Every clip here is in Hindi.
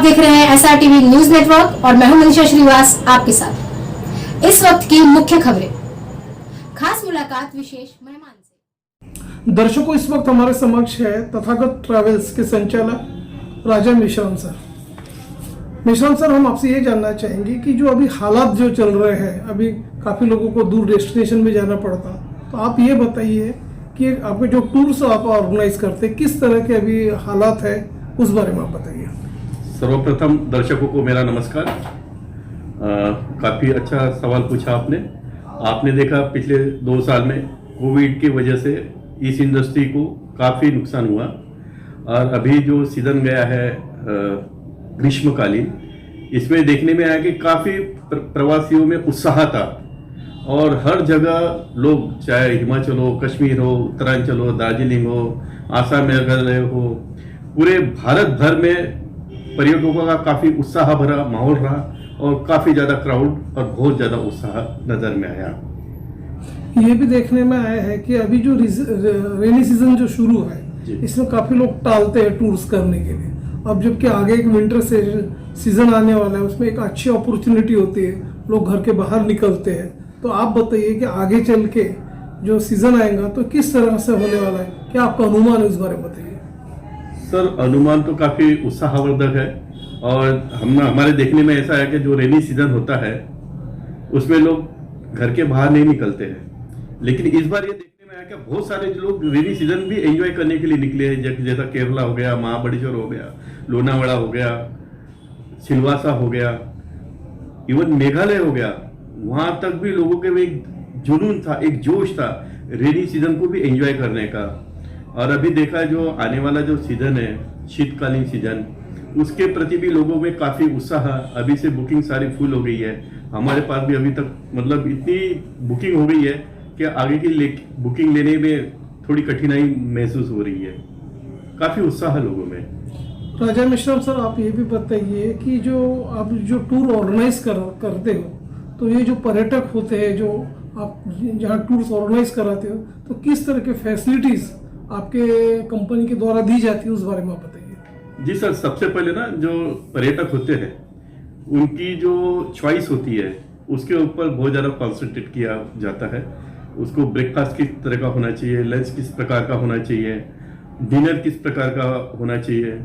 देख रहे हैं SRTV न्यूज नेटवर्क और मैं हूं मनीषा श्रीवास आपके साथ। इस वक्त की मुख्य खबरें, खास मुलाकात विशेष मेहमान से। दर्शकों, इस वक्त हमारे समक्ष है तथागत ट्रैवल्स के संचालक राजा मेश्राम सर। मेश्राम सर, हम आपसे ये जानना चाहेंगे कि जो अभी हालात जो चल रहे हैं, अभी काफी लोगों को दूर डेस्टिनेशन में जाना पड़ता, तो आप ये बताइए कि आपके जो टूर्स आप ऑर्गेनाइज करते हैं, किस तरह के अभी हालात है, उस बारे में आप बताइए। सर्वप्रथम दर्शकों को मेरा नमस्कार। काफ़ी अच्छा सवाल पूछा आपने। आपने देखा पिछले 2 साल में कोविड की वजह से इस इंडस्ट्री को काफ़ी नुकसान हुआ, और अभी जो सीजन गया है ग्रीष्मकालीन, इसमें देखने में आया कि काफ़ी प्रवासियों में उत्साह था, और हर जगह लोग, चाहे हिमाचल हो, कश्मीर हो, उत्तरांचल हो, दार्जिलिंग हो, आसाम मेघालय हो, पूरे भारत भर में पर्यटकों का काफ़ी उत्साह भरा माहौल रहा, और काफ़ी ज़्यादा क्राउड और बहुत ज़्यादा उत्साह नज़र में आया। ये भी देखने में आया है कि अभी जो रेनी सीजन जो शुरू है, इसमें काफ़ी लोग टालते हैं टूर्स करने के लिए। अब जबकि आगे एक विंटर सीजन आने वाला है, उसमें एक अच्छी अपॉर्चुनिटी होती है, लोग घर के बाहर निकलते हैं। तो आप बताइए कि आगे चल के जो सीजन आएगा तो किस तरह से होने वाला है, क्या आपका अनुमान है, इस बारे में बताइए। सर, अनुमान तो काफ़ी उत्साहवर्धक है, और हमारे देखने में ऐसा है कि जो रेनी सीजन होता है उसमें लोग घर के बाहर नहीं निकलते हैं, लेकिन इस बार ये देखने में आया कि बहुत सारे लोग रेनी सीजन भी एंजॉय करने के लिए निकले हैं। जैसा केरला हो गया, महाबलेश्वर हो गया, लोनावाड़ा हो गया, सिलवासा हो गया, इवन मेघालय हो गया, वहां तक भी लोगों के में एक जुनून था, एक जोश था रेनी सीजन को भी एंजॉय करने का। और अभी देखा जो आने वाला जो सीजन है, शीतकालीन सीजन, उसके प्रति भी लोगों में काफ़ी उत्साह, अभी से बुकिंग सारी फुल हो गई है। हमारे पास भी अभी तक मतलब इतनी बुकिंग हो गई है कि आगे की बुकिंग लेने में थोड़ी कठिनाई महसूस हो रही है। काफ़ी उत्साह लोगों में। राजा मेश्राम सर, आप ये भी बताइए कि जो आप जो टूर ऑर्गेनाइज करते हो, तो ये जो पर्यटक होते हैं, जो आप जहाँ टूर्स ऑर्गेनाइज कराते हो, तो किस तरह के फैसिलिटीज आपके कंपनी के द्वारा दी जाती है, उस बारे में आप बताइए। जी सर, सबसे पहले ना जो पर्यटक होते हैं उनकी जो चॉइस होती है उसके ऊपर बहुत ज़्यादा कॉन्सेंट्रेट किया जाता है। उसको ब्रेकफास्ट किस तरह का होना चाहिए, लंच किस प्रकार का होना चाहिए, डिनर किस प्रकार का होना चाहिए।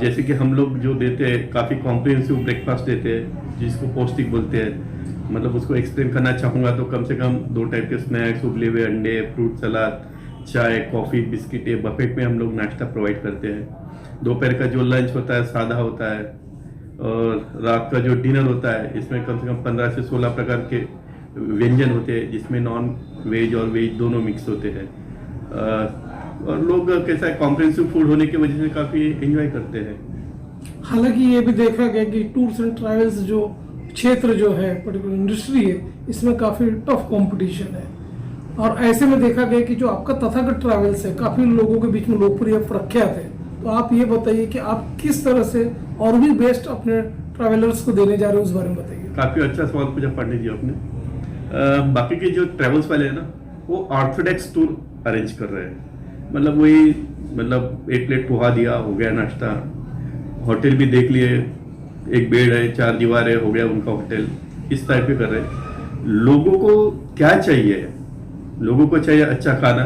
जैसे कि हम लोग जो देते हैं, काफ़ी कॉम्प्रिहेंसिव ब्रेकफास्ट देते हैं, जिसको पौष्टिक बोलते हैं। मतलब उसको एक्सप्लेन करना चाहूँगा तो कम से कम 2 टाइप के स्नैक्स, उबले हुए अंडे, फ्रूट सलाद, चाय, कॉफ़ी, बिस्किट, ये बफेट में हम लोग नाश्ता प्रोवाइड करते हैं। दोपहर का जो लंच होता है सादा होता है, और रात का जो डिनर होता है इसमें कम से कम 15 से 16 प्रकार के व्यंजन होते हैं, जिसमें नॉन वेज और वेज दोनों मिक्स होते हैं। और लोग कैसा है, कॉम्प्रिहेंसिव फूड होने की वजह से काफ़ी एंजॉय करते हैं। हालांकि ये भी देखा गया कि टूर्स एंड ट्रैवल्स जो क्षेत्र जो है, पर्टिकुलर इंडस्ट्री है, इसमें काफ़ी टफ कंपटीशन है। और ऐसे में देखा गया कि जो आपका तथागत ट्रैवल्स है, काफ़ी लोगों के बीच में लोकप्रिय प्रख्यात है। तो आप ये बताइए कि आप किस तरह से और भी बेस्ट अपने ट्रैवलर्स को देने जा रहे हो, उस बारे में बताइए। काफ़ी अच्छा सवाल पूछा पांडे जी आपने। बाकी के जो ट्रैवल्स वाले हैं ना, वो ऑर्थोडॉक्स टूर अरेंज कर रहे हैं। मतलब वही, मतलब 1 प्लेट पोहा दिया, हो गया नाश्ता, होटल भी देख लिए, एक बेड है, 4 दीवार है, हो गया उनका होटल, इस टाइप के कर रहे हैं। लोगों को क्या चाहिए? लोगों को चाहिए अच्छा खाना,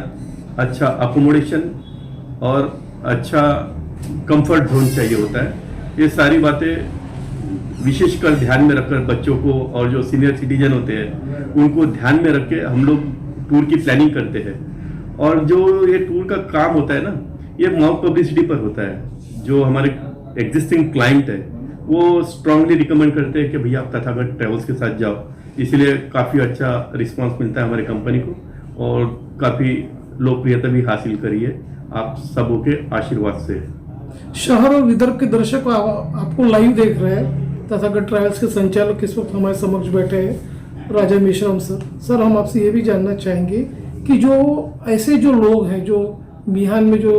अच्छा अकोमोडेशन और अच्छा कंफर्ट जोन चाहिए होता है। ये सारी बातें विशेषकर ध्यान में रखकर बच्चों को और जो सीनियर सिटीजन होते हैं उनको ध्यान में रख के हम लोग टूर की प्लानिंग करते हैं। और जो ये टूर का काम होता है ना, ये माउथ पब्लिसिटी पर होता है। जो हमारे एग्जिस्टिंग क्लाइंट है वो स्ट्रांगली रिकमेंड करते हैं कि भैया आप तथागत ट्रैवल्स के साथ जाओ। इसलिए काफ़ी अच्छा रिस्पांस मिलता है हमारे कंपनी को, और काफ़ी लोकप्रियता भी हासिल करी है आप सबों के आशीर्वाद से। शहर और विदर्भ के दर्शक आपको लाइव देख रहे हैं। तथागत ट्रैवल्स के संचालक इस वक्त हमारे समक्ष बैठे हैं, राजा मेश्राम सर। सर, हम आपसे ये भी जानना चाहेंगे कि जो ऐसे जो लोग हैं जो बिहार में जो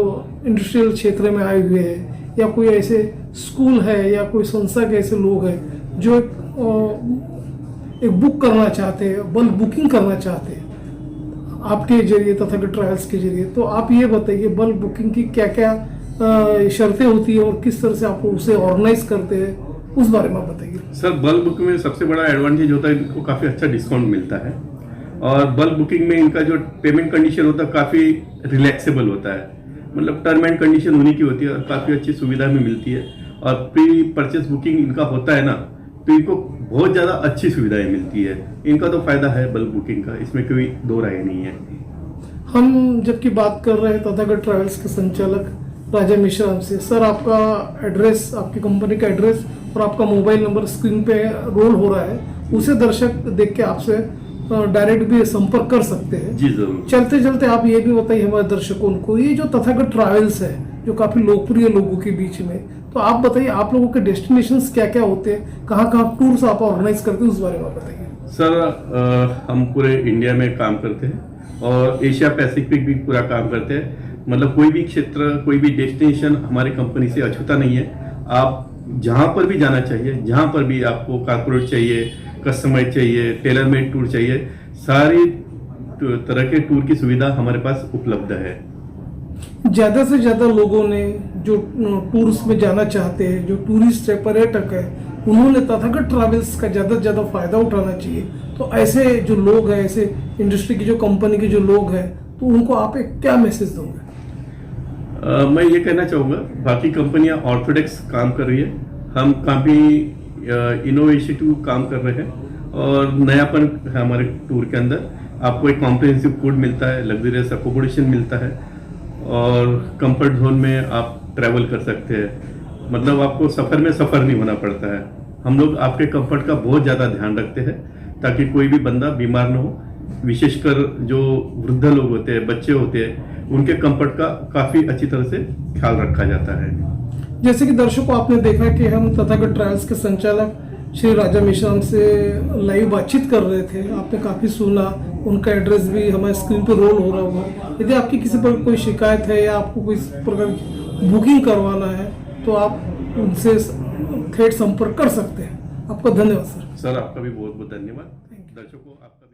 इंडस्ट्रियल क्षेत्र में आए हुए हैं, या कोई ऐसे स्कूल है या कोई संस्था के ऐसे लोग हैं जो एक बुक करना चाहते हैं, बल्क बुकिंग करना चाहते हैं आपके जरिए, तथागत ट्रैवल्स के जरिए, तो आप ये बताइए बल्क बुकिंग की क्या क्या शर्तें होती है और किस तरह से आप उसे ऑर्गेनाइज करते हैं, उस बारे में आप बताइए। सर बल्क बुकिंग में सबसे बड़ा एडवांटेज होता है, इनको काफ़ी अच्छा डिस्काउंट मिलता है। और बल्क बुकिंग में इनका जो पेमेंट कंडीशन होता है काफ़ी रिलैक्सेबल होता है, मतलब टर्म एंड कंडीशन उन्हीं की होती है और काफ़ी अच्छी सुविधा भी मिलती है। और प्री परचेस बुकिंग इनका होता है ना, तो इनको बहुत ज़्यादा अच्छी सुविधाएं मिलती है। इनका तो फायदा है बल्क बुकिंग का, इसमें कोई दो राय नहीं है। हम जबकि बात कर रहे हैं तथागत ट्रैवल्स के संचालक राजा मिश्रा से, सर आपका एड्रेस, आपकी कंपनी का एड्रेस और आपका मोबाइल नंबर स्क्रीन पे रोल हो रहा है, उसे दर्शक देख के आपसे डायरेक्ट भी संपर्क कर सकते हैं। जी जरूर। चलते चलते आप ये भी बताइए हमारे दर्शकों को, ये जो तथागत ट्रैवल्स है जो काफी लोकप्रिय लोगों के बीच में, तो आप बताइए आप लोगों के डेस्टिनेशंस क्या क्या होते हैं, कहाँ कहाँ टूर्स आप ऑर्गेनाइज करते हैं, उस बारे में बताइए। सर हम पूरे इंडिया में काम करते हैं और एशिया पैसिफिक भी पूरा काम करते हैं। मतलब कोई भी क्षेत्र, कोई भी डेस्टिनेशन हमारी कंपनी से अछूता नहीं है। आप जहाँ पर भी जाना चाहिए, जहाँ पर भी आपको कॉर्पोरेट चाहिए, कस्टमाइज चाहिए, टेलर मेड टूर चाहिए, सारी तरह के टूर की सुविधा हमारे पास उपलब्ध है। ज्यादा से ज्यादा लोगों ने जो टूर्स में जाना चाहते हैं, जो टूरिस्ट है, पर्यटक है, उन्होंने तथागत ट्रैवल्स का ज्यादा से ज्यादा फायदा उठाना चाहिए। तो ऐसे जो लोग हैं, ऐसे इंडस्ट्री की जो कंपनी के जो लोग हैं, तो उनको आप एक क्या मैसेज दोगे? मैं ये कहना चाहूँगा, बाकी कंपनियां ऑर्थोडॉक्स काम कर रही है, हम काफ़ी इनोवेटिव काम कर रहे हैं और नयापन है हमारे टूर के अंदर। आपको एक कॉम्प्रिहेंसिव फूड मिलता है, लग्जरियस अकोमोडेशन मिलता है और कंफर्ट जोन में आप ट्रैवल कर सकते हैं। मतलब आपको सफ़र में सफ़र नहीं होना पड़ता है। हम लोग आपके कंफर्ट का बहुत ज़्यादा ध्यान रखते हैं ताकि कोई भी बंदा बीमार ना हो। विशेषकर जो वृद्ध लोग होते हैं, बच्चे होते हैं, उनके कंफर्ट का काफ़ी अच्छी तरह से ख्याल रखा जाता है। जैसे कि दर्शकों आपने देखा कि हम तथागत ट्रैवल्स के संचालक श्री राजा मिश्रा से लाइव बातचीत कर रहे थे, आपने काफ़ी सुना, उनका एड्रेस भी हमारे स्क्रीन पर रोल हो रहा होगा। यदि आपकी किसी पर कोई शिकायत है या आपको कोई प्रकार की बुकिंग करवाना है तो आप उनसे थेट संपर्क कर सकते हैं। आपका धन्यवाद सर। सर आपका भी बहुत बहुत धन्यवाद। दर्शकों आपका